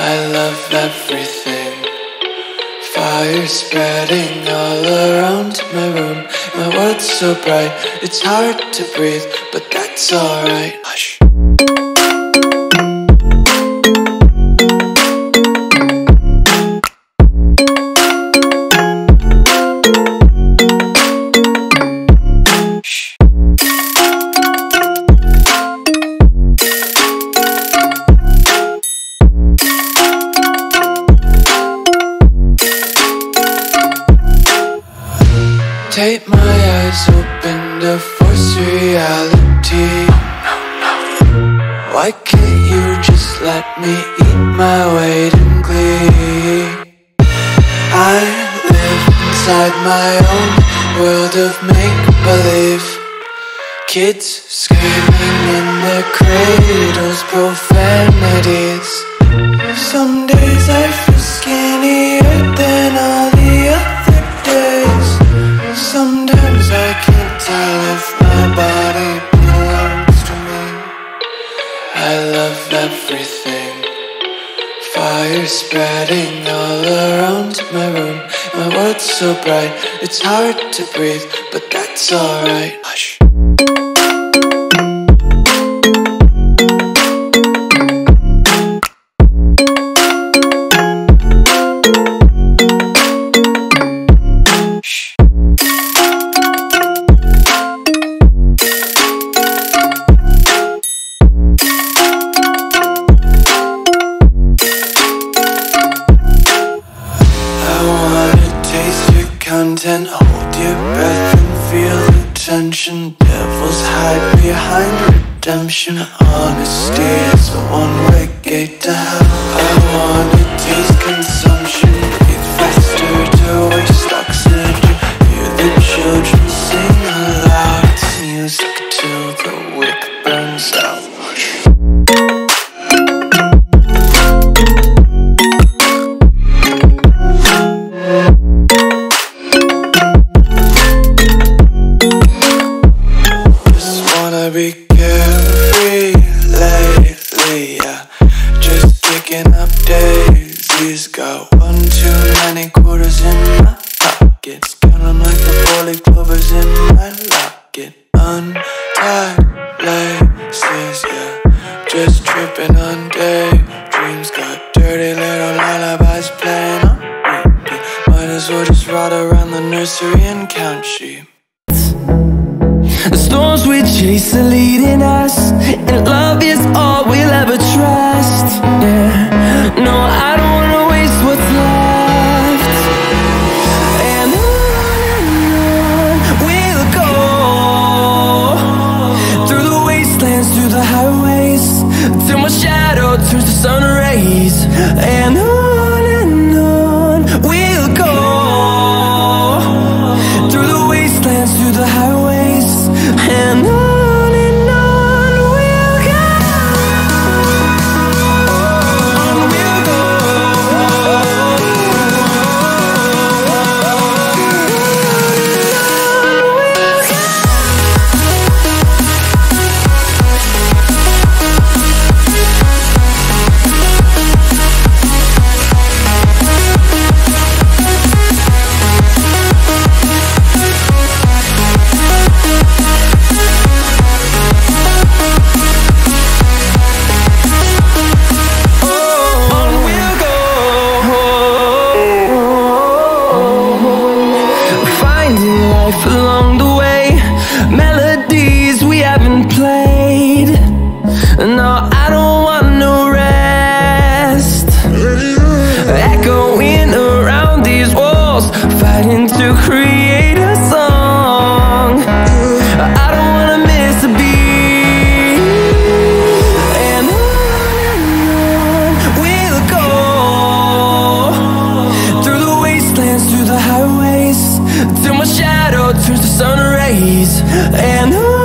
I love everything. Fire spreading all around my room. My world's so bright, it's hard to breathe, but that's alright. Hush. Tape my eyes open to force reality. Why can't you just let me eat my weight in glee? I live inside my own world of make-believe. Kids screaming in their cradles, profanities. Some days I feel skinnier than all the other days. Sometimes I can't tell if my body belongs to me. I love everything. Fire spreading all around my room. My world's so bright, it's hard to breathe, but that's alright. Hush. Content, hold your breath and feel the tension. Devils hide behind redemption. Honesty is a one-way gate to hell. I wanna taste consumption. Breathe faster to waste oxygen. Hear the children sing aloud. It's music till the wick burns out. Be carefree lately, yeah. Just picking up daisies. Got one too many quarters in my pockets. Count 'em like the 4-leaf clovers in my locket. Untied laces, yeah. Just tripping on daydreams. Got dirty little lullabies playing on repeat. Might as well just ride around the nursery and count sheep. The storms we chase are leading us, and love is all we'll ever trust. Yeah, no, I don't wanna waste what's left. And on we'll go, through the wastelands, through the highways, till my shadow turns to sun rays. And on we'll go, through the wastelands, through the highways. And on we'll go, on we'll go. Along the way, melodies we haven't played. No, I don't want no rest. Echoing around these walls, fighting to create a song. I don't wanna miss a beat. And on we'll go, through the wastelands, through the highways, till my shadow turns to sun rays. And on